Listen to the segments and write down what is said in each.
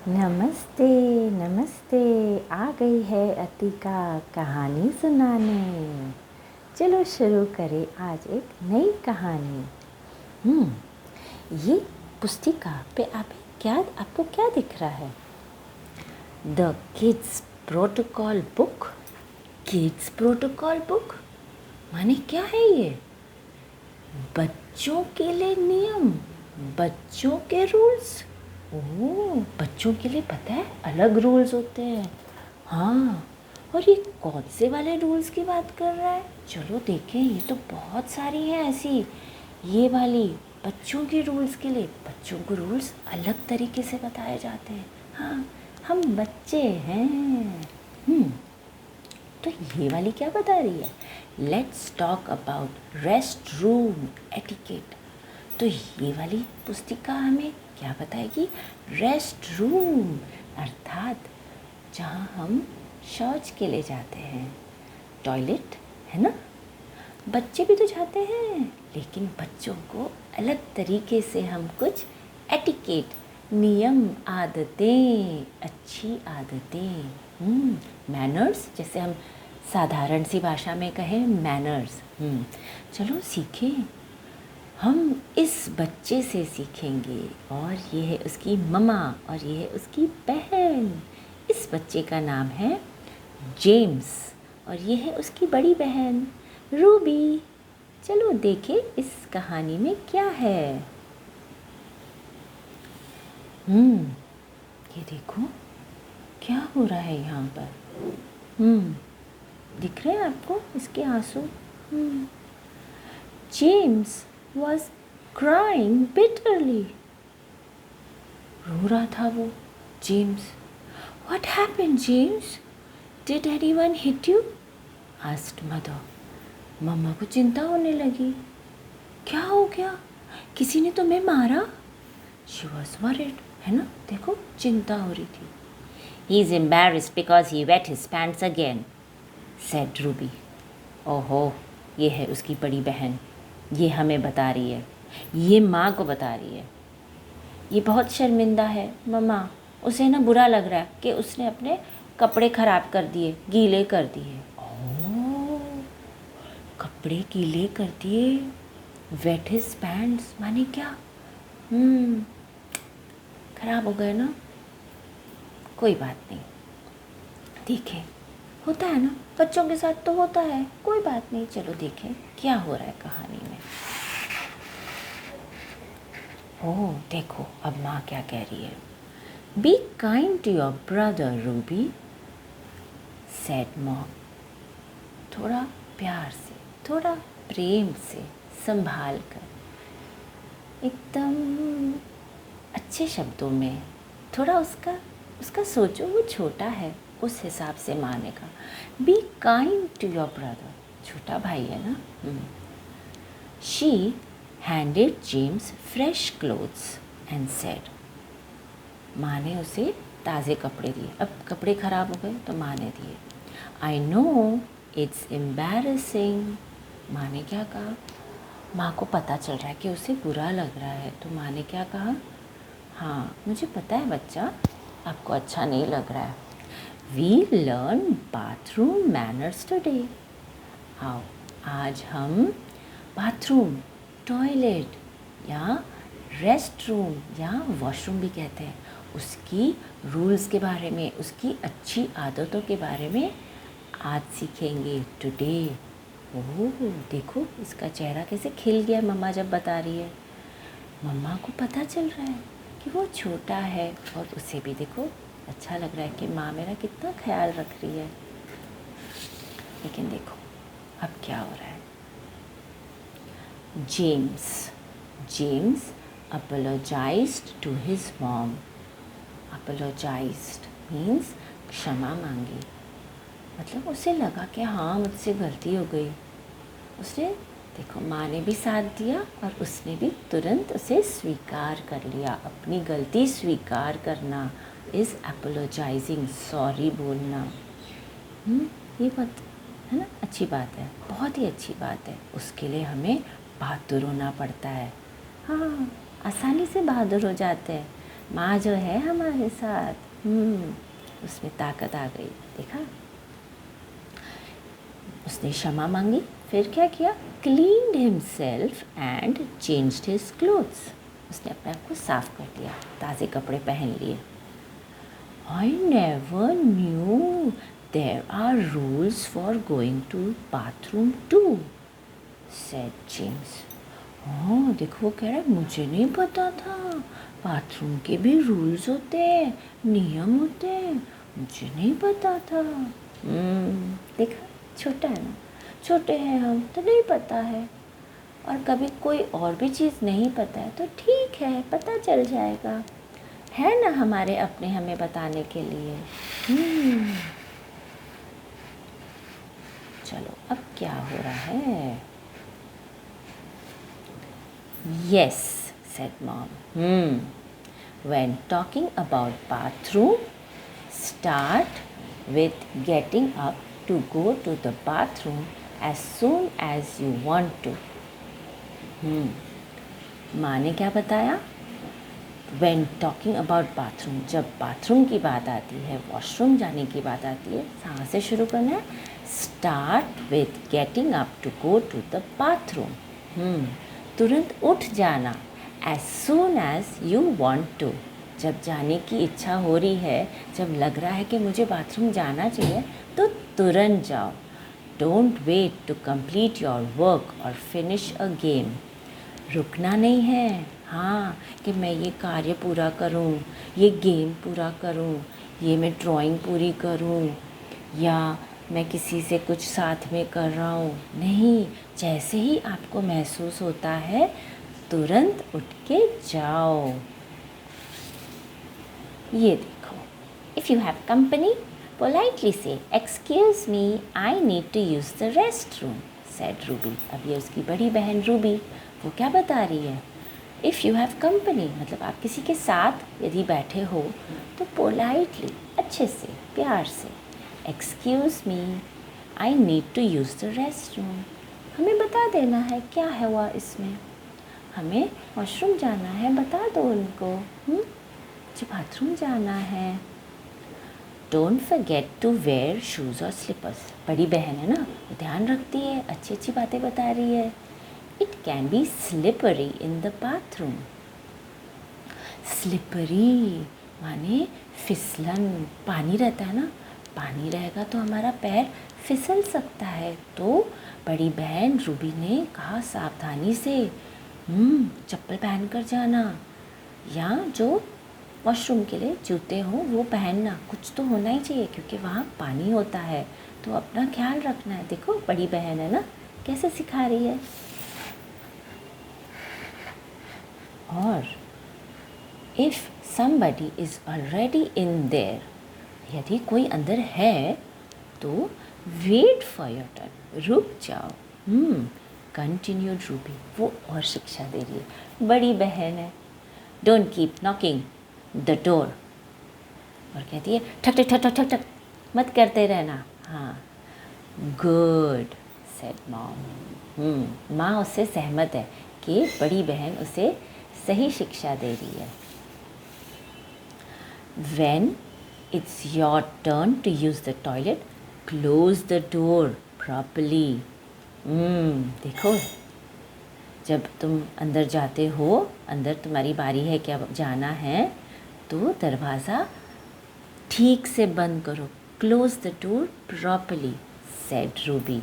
नमस्ते नमस्ते। आ गई है अतिका कहानी सुनाने। चलो शुरू करें आज एक नई कहानी। ये पुस्तिका पे आपको क्या दिख रहा है? The kids protocol book. Kids protocol book माने क्या है ये? बच्चों के लिए नियम, बच्चों के रूल्स। ओह, बच्चों के लिए पता है अलग रूल्स होते हैं। हाँ, और ये कौन से वाले रूल्स की बात कर रहा है? चलो देखें, ये तो बहुत सारी हैं ऐसी। ये वाली बच्चों के रूल्स के लिए, बच्चों को रूल्स अलग तरीके से बताए जाते हैं। हाँ, हम बच्चे हैं। तो ये वाली क्या बता रही है? Let's talk about rest room etiquette. तो ये वाली पुस्तिका हमें क्या बताएगी? रेस्ट रूम अर्थात जहाँ हम शौच के लिए जाते हैं, टॉयलेट, है ना? बच्चे भी तो जाते हैं, लेकिन बच्चों को अलग तरीके से हम कुछ एटिकेट, नियम, आदतें, अच्छी आदतें, मैनर्स, जैसे हम साधारण सी भाषा में कहें मैनर्स। चलो सीखें। हम इस बच्चे से सीखेंगे, और ये है उसकी मम्मा और ये है उसकी बहन। इस बच्चे का नाम है जेम्स और ये है उसकी बड़ी बहन रूबी। चलो देखें इस कहानी में क्या है। ये देखो क्या हो रहा है यहाँ पर। दिख रहे हैं आपको इसके आंसू? James was crying bitterly. रो रहा था वो James. What happened, James? Did anyone hit you? asked mother. मम्मा को चिंता होने लगी। क्या हो गया? किसी ने तुम्हें मारा? She was worried, है ना? देखो चिंता हो रही थी। He is embarrassed because he wet his pants again, said Ruby. ओहो, ये है उसकी बड़ी बहन। ये हमें बता रही है, ये माँ को बता रही है। ये बहुत शर्मिंदा है मम्मा, उसे ना बुरा लग रहा है कि उसने अपने कपड़े ख़राब कर दिए, गीले कर दिए। ओह, कपड़े गीले कर दिए, वेट हिज पैंट्स माने क्या? खराब हो गए ना? कोई बात नहीं, देखें, होता है ना, बच्चों के साथ तो होता है, कोई बात नहीं। चलो देखें क्या हो रहा है कहानी में। ओह देखो अब माँ क्या कह रही है। Be kind to your brother Ruby, said mom. थोड़ा प्यार से, थोड़ा प्रेम से, संभाल कर, एकदम अच्छे शब्दों में, थोड़ा उसका सोचो, वो छोटा है, उस हिसाब से माने का। Be kind to your brother, छोटा भाई है ना। She handed James fresh clothes and said. माँ ने उसे ताज़े कपड़े दिए। अब कपड़े ख़राब हो गए तो माँ ने दिए। I know it's embarrassing. माँ ने क्या कहा? माँ को पता चल रहा है कि उसे बुरा लग रहा है, तो माँ ने क्या कहा? हाँ, मुझे पता है बच्चा, आपको अच्छा नहीं लग रहा है। We learn bathroom manners today. आओ, आज हम बाथरूम, टॉयलेट या रेस्ट रूम या वॉशरूम भी कहते हैं, उसकी रूल्स के बारे में, उसकी अच्छी आदतों के बारे में आज सीखेंगे टुडे। ओह देखो इसका चेहरा कैसे खिल गया मम्मा जब बता रही है। मम्मा को पता चल रहा है कि वो छोटा है, और उसे भी देखो अच्छा लग रहा है कि माँ मेरा कितना ख्याल रख रही है। लेकिन देखो अब क्या हो रहा है। James apologized to his mom. Apologized means क्षमा मांगी, मतलब उसे लगा कि हाँ मुझसे गलती हो गई। उसने देखो माँ ने भी साथ दिया और उसने भी तुरंत उसे स्वीकार कर लिया। अपनी गलती स्वीकार करना इज़ एपोलोजाइजिंग, सॉरी बोलना। ये बात है ना, अच्छी बात है, बहुत ही अच्छी बात है। उसके लिए हमें बहादुर होना पड़ता है। हाँ, आसानी से बहादुर हो जाते हैं माँ जो है हमारे साथ। उसमें ताकत आ गई। देखा, उसने क्षमा मांगी, फिर क्या किया? Cleaned himself and changed his clothes. उसने अपने आप को साफ कर लिया, ताज़े कपड़े पहन लिए। I never knew there are rules for going to bathroom too, said James. हाँ देखो, वो कह रहा है मुझे नहीं पता था, बाथरूम के भी रूल्स होते हैं, नियम होते हैं, मुझे नहीं पता था। देखा, छोटा है ना, छोटे हैं हम तो नहीं पता है, और कभी कोई और भी चीज़ नहीं पता है तो ठीक है, पता चल जाएगा, है ना हमारे अपने हमें बताने के लिए। चलो अब क्या हो रहा है? Yes, said Mom. When talking about bathroom, start with getting up to go to the bathroom as soon as you want to. माँ ने क्या बताया? When talking about bathroom, जब बाथरूम की बात आती है, वॉशरूम जाने की बात आती है, कहाँ से शुरू करना है? Start with getting up to go to the bathroom. तुरंत उठ जाना, as soon as you want to, जब जाने की इच्छा हो रही है, जब लग रहा है कि मुझे बाथरूम जाना चाहिए, तो तुरंत जाओ। Don't wait to complete your work or finish a game. रुकना नहीं है, हाँ, कि मैं ये कार्य पूरा करूँ, ये गेम पूरा करूँ, ये मैं ड्राइंग पूरी करूँ, या मैं किसी से कुछ साथ में कर रहा हूँ। नहीं, जैसे ही आपको महसूस होता है तुरंत उठ के जाओ। ये देखो, if you have company, politely से excuse me, I need to use the rest room, said Ruby. अब ये उसकी बड़ी बहन रूबी, वो क्या बता रही है? इफ़ यू हैव कंपनी मतलब आप किसी के साथ यदि बैठे हो तो पोलाइटली, अच्छे से, प्यार से, excuse me, I need to use the rest room, हमें बता देना है क्या है हुआ इसमें, हमें वॉशरूम जाना है, बता दो उनको, मुझे बाथरूम जाना है। Don't forget to wear shoes और स्लीपर्स। बड़ी बहन है ना, वो ध्यान रखती है, अच्छी अच्छी बातें बता रही है। It can be slippery in the bathroom. Slippery माने फिसलन, पानी रहता है ना, पानी रहेगा तो हमारा पैर फिसल सकता है। तो बड़ी बहन रूबी ने कहा सावधानी से चप्पल पहन कर जाना, या जो वॉशरूम के लिए जूते हो वो पहनना, कुछ तो होना ही चाहिए क्योंकि वहाँ पानी होता है, तो अपना ख्याल रखना है। देखो बड़ी बहन है ना, कैसे सिखा रही है। और if somebody is already in there, यदि कोई अंदर है तो wait for your turn, रुक जाओ। continued रूबी, वो और शिक्षा दे रही है, बड़ी बहन है। don't keep knocking the door, और कहती है ठक ठक ठक ठक ठक मत करते रहना। हाँ, good said mom. माँ उससे सहमत है कि बड़ी बहन उसे सही शिक्षा दे रही है। When it's your turn to use the toilet, close the door properly. देखो, जब तुम अंदर जाते हो, अंदर तुम्हारी बारी है क्या जाना है, तो दरवाज़ा ठीक से बंद करो। Close the door properly, said Ruby.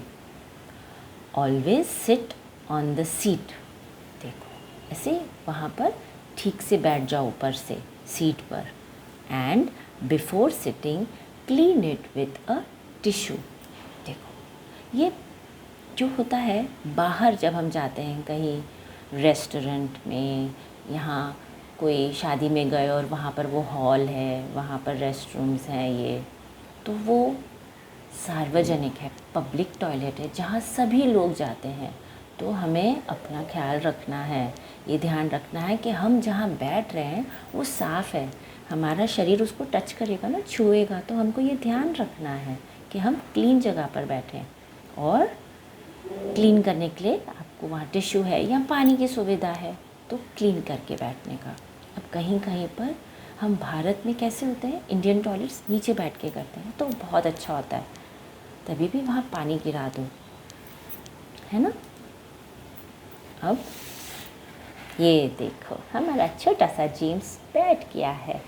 Always sit on the seat. ऐसे वहाँ पर ठीक से बैठ जाओ ऊपर से सीट पर। And before sitting clean it with a tissue. देखो, ये जो होता है बाहर जब हम जाते हैं कहीं रेस्टोरेंट में, यहाँ कोई शादी में गए और वहाँ पर वो हॉल है, वहाँ पर रेस्टरूम्स हैं, ये तो वो सार्वजनिक है, पब्लिक टॉयलेट है जहाँ सभी लोग जाते हैं। तो हमें अपना ख्याल रखना है, ये ध्यान रखना है कि हम जहाँ बैठ रहे हैं वो साफ़ है, हमारा शरीर उसको टच करेगा ना, छुएगा, तो हमको ये ध्यान रखना है कि हम क्लीन जगह पर बैठें। और क्लीन करने के लिए आपको वहाँ टिश्यू है या पानी की सुविधा है तो क्लीन करके बैठने का। अब कहीं कहीं पर हम भारत में कैसे होते हैं, इंडियन टॉयलेट्स नीचे बैठ के करते हैं तो बहुत अच्छा होता है, तभी भी वहाँ पानी गिरा दो, है ना। अब ये देखो हमारा छोटा सा जेम्स बैठ गया है।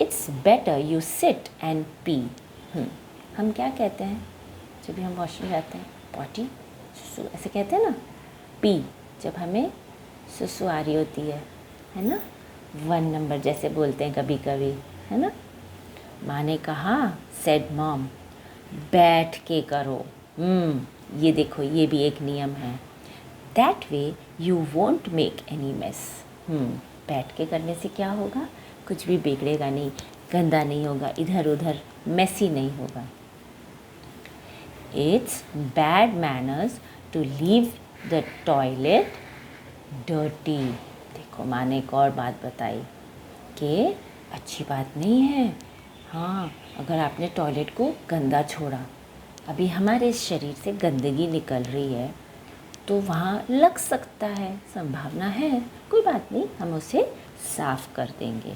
It's better you sit and P. हम क्या कहते हैं जब भी हम वॉशरूम जाते हैं, पॉटी, सुसु ऐसे कहते हैं ना। पी जब हमें सुसु आ रही होती है ना। 1 नंबर जैसे बोलते हैं कभी कभी, है ना। माँ ने कहा, सेड मॉम, बैठ के करो। ये देखो ये भी एक नियम है। That way you won't make any mess. बैठ के करने से क्या होगा, कुछ भी बिगड़ेगा नहीं, गंदा नहीं होगा, इधर उधर मेसी नहीं होगा। It's bad manners to leave the toilet dirty. देखो माँ ने एक और बात बताई कि अच्छी बात नहीं है, हाँ, अगर आपने टॉयलेट को गंदा छोड़ा, अभी हमारे शरीर से गंदगी निकल रही है तो वहाँ लग सकता है, संभावना है, कोई बात नहीं, हम उसे साफ कर देंगे।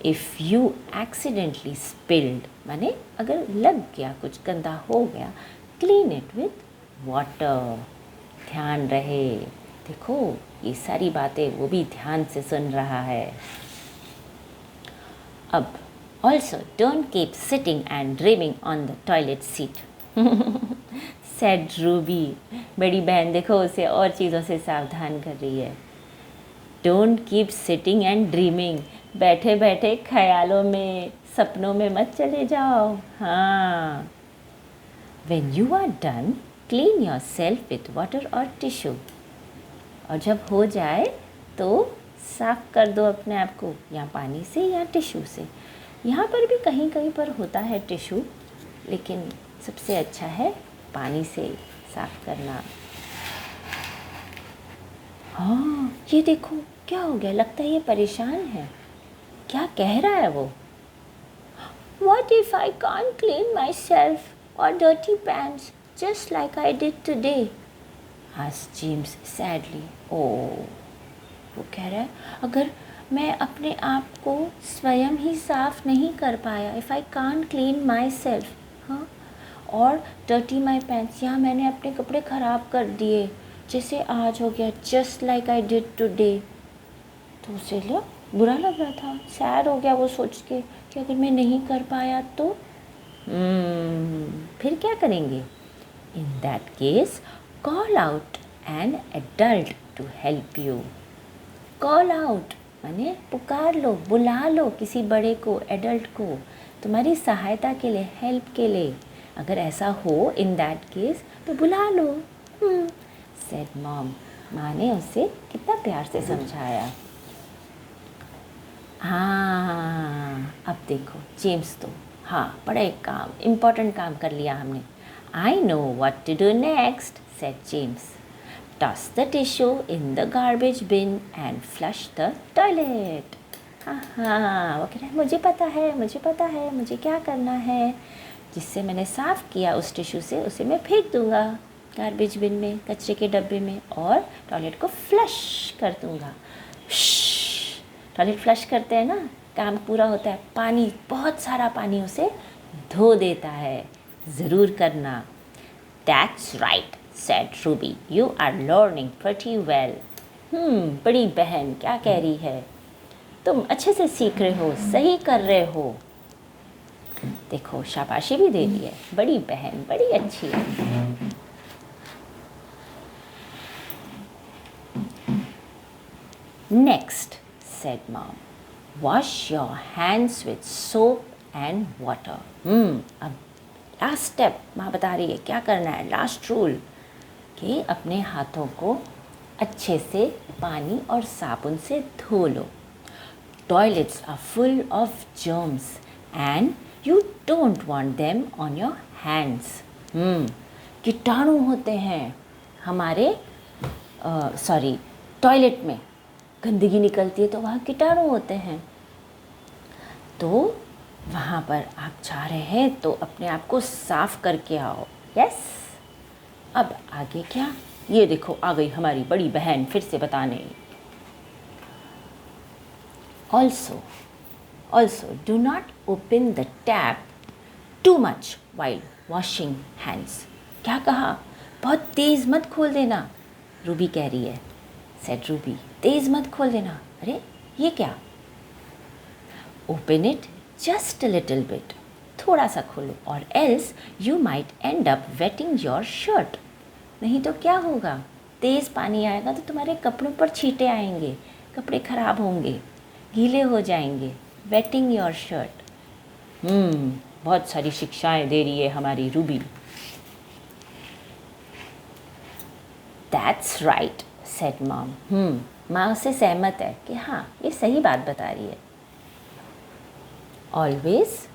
इफ़ यू एक्सीडेंटली स्पिल्ड, माने अगर लग गया, कुछ गंदा हो गया, क्लीन इट विथ वाटर। ध्यान रहे, देखो ये सारी बातें वो भी ध्यान से सुन रहा है। अब also don't keep sitting and dreaming on the toilet seat. Said Ruby. बड़ी बहन देखो उसे और चीज़ों से सावधान कर रही है। Don't keep sitting and dreaming, बैठे बैठे ख्यालों में, सपनों में मत चले जाओ। हाँ, when you are done clean yourself with water और टिश्यू। और जब हो जाए तो साफ कर दो अपने आप को, या पानी से या टिश्यू से। यहाँ पर भी कहीं कहीं पर होता है टिश्यू, लेकिन सबसे अच्छा है पानी से साफ करना। हाँ, ये देखो क्या हो गया, लगता है ये परेशान है। क्या कह रहा है वो? What if I can't clean myself or dirty pants just like I did today? asked James sadly. Oh, वो कह रहा है अगर मैं अपने आप को स्वयं ही साफ नहीं कर पाया, if I can't clean myself, हाँ, और dirty my pants, या मैंने अपने कपड़े ख़राब कर दिए जैसे आज हो गया, just like I did today, तो उसे बुरा लग रहा था, सैड हो गया वो सोच के कि अगर मैं नहीं कर पाया तो फिर क्या करेंगे? In that case call out an adult to help you. Call out माने पुकार लो, बुला लो किसी बड़े को, एडल्ट को, तुम्हारी सहायता के लिए, हेल्प के लिए। अगर ऐसा हो इन दैट केस तो बुला लो। Said mom. माँ ने उसे कितना प्यार से समझाया। हाँ, अब देखो जेम्स तो हाँ बड़ा एक काम, इम्पोर्टेंट काम कर लिया हमने। I know what to do next, said James. Toss the tissue in the garbage bin and flush the toilet. हाँ, वो कह रहा है मुझे पता है, मुझे पता है, मुझे क्या करना है। जिससे मैंने साफ़ किया उस टिश्यू से, उसे मैं फेंक दूँगा गार्बेज बिन में, कचरे के डब्बे में, और टॉयलेट को फ्लश कर दूँगा। टॉयलेट फ्लश करते हैं ना, काम पूरा होता है, पानी, बहुत सारा पानी उसे धो देता है। ज़रूर करना। That's right, said Ruby, you are learning pretty well. बड़ी बहन क्या कह रही है, तुम अच्छे से सीख रहे हो, सही कर रहे हो। देखो शाबाशी भी दे रही है, बड़ी बहन बड़ी अच्छी है। Next, said mom, wash your hands with soap and water. अब लास्ट स्टेप माँ बता रही है क्या करना है, लास्ट रूल, कि अपने हाथों को अच्छे से पानी और साबुन से धो लो। Toilets are full of germs and you don't want them on your hands. कीटाणु होते हैं हमारे टॉयलेट में, गंदगी निकलती है तो वहाँ कीटाणु होते हैं, तो वहाँ पर आप जा रहे हैं तो अपने आप को साफ करके आओ। यस। अब आगे क्या, ये देखो आ गई हमारी बड़ी बहन फिर से बताने। Also do not open the tap too much while washing hands. क्या कहा? बहुत तेज़ मत खोल देना, रूबी कह रही है. said रूबी, तेज़ मत खोल देना. अरे ये क्या? Open it just a little bit. थोड़ा सा खोलो. और else you might end up wetting your shirt. नहीं तो क्या होगा? तेज़ पानी आएगा तो तुम्हारे कपड़ों पर छींटे आएंगे, कपड़े खराब होंगे, गीले हो जाएंगे. Wetting your shirt. बहुत सारी शिक्षाएं दे रही है हमारी Ruby. That's right, said mom. माँ उससे सहमत है कि हाँ ये सही बात बता रही है. Always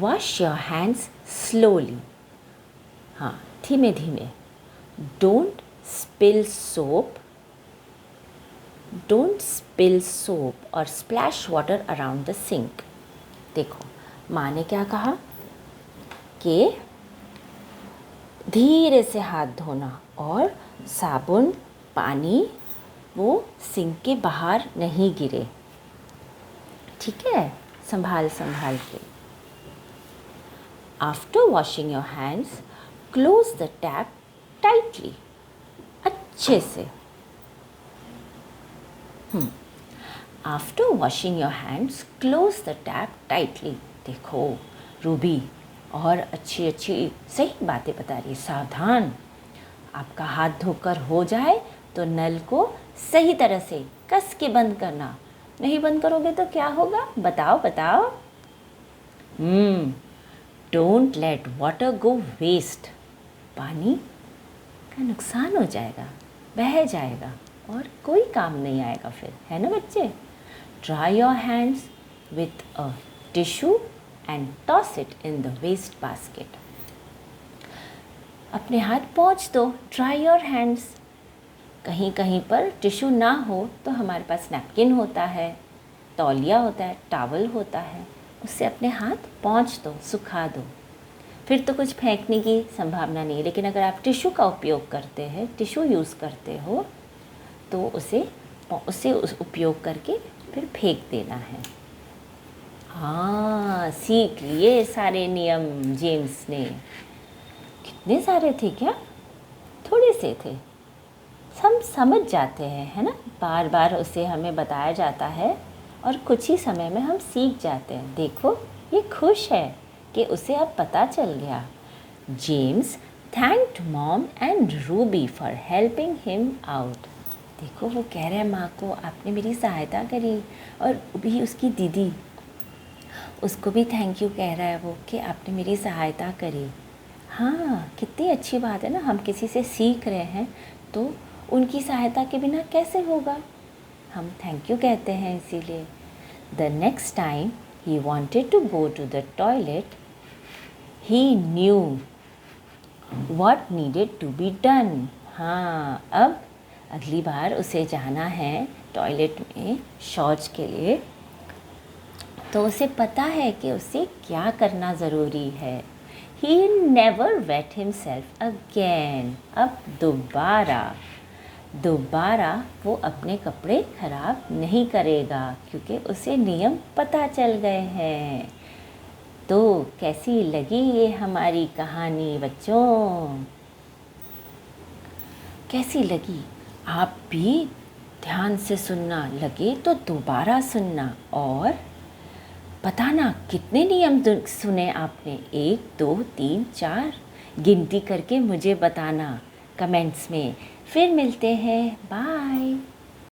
wash your hands slowly. हाँ धीमे धीमे. Don't spill soap or splash water around the sink. देखो माँ ने क्या कहा कि धीरे से हाथ धोना और साबुन पानी वो सिंक के बाहर नहीं गिरे. ठीक है, संभाल के. After washing your hands, close the tap tightly. अच्छे से. After washing your hands, close the tap tightly. देखो रूबी और अच्छी सही बातें बता रही है. सावधान, आपका हाथ धोकर हो जाए तो नल को सही तरह से कस के बंद करना. नहीं बंद करोगे तो क्या होगा? बताओ. Don't let water go waste. पानी का नुकसान हो जाएगा, बह जाएगा और कोई काम नहीं आएगा फिर, है ना बच्चे? Dry your hands with a tissue and toss it in the waste basket. अपने हाथ पोंछ दो. Dry your hands. कहीं पर टिश्यू ना हो तो हमारे पास नैपकिन होता है, तौलिया होता है, टॉवल होता है, उससे अपने हाथ पोंछ दो, सुखा दो. फिर तो कुछ फेंकने की संभावना नहीं. लेकिन अगर आप टिश्यू का उपयोग करते हैं, टिश्यू यूज़ करते हो तो उसे उपयोग करके फिर फेंक देना है. हाँ सीख लिए सारे नियम जेम्स ने. कितने सारे थे क्या? थोड़े से थे. हम समझ जाते हैं, है ना? बार बार उसे हमें बताया जाता है और कुछ ही समय में हम सीख जाते हैं. देखो ये खुश है कि उसे अब पता चल गया. James thanked mom and Ruby for helping him out. देखो वो कह रहे हैं माँ को आपने मेरी सहायता करी, और भी उसकी दीदी उसको भी थैंक यू कह रहा है वो कि आपने मेरी सहायता करी. हाँ कितनी अच्छी बात है ना. हम किसी से सीख रहे हैं तो उनकी सहायता के बिना कैसे होगा. हम थैंक यू कहते हैं इसीलिए. The next time he wanted to go to the toilet he knew what needed to be done. हाँ अब अगली बार उसे जाना है टॉयलेट में शौच के लिए तो उसे पता है कि उसे क्या करना ज़रूरी है. He never wet himself again. अब दोबारा वो अपने कपड़े खराब नहीं करेगा क्योंकि उसे नियम पता चल गए हैं. तो कैसी लगी ये हमारी कहानी बच्चों? कैसी लगी? आप भी ध्यान से सुनना, लगे तो दोबारा सुनना और बताना कितने नियम सुने आपने. 1 2 3 4 गिनती करके मुझे बताना कमेंट्स में. फिर मिलते हैं. बाय.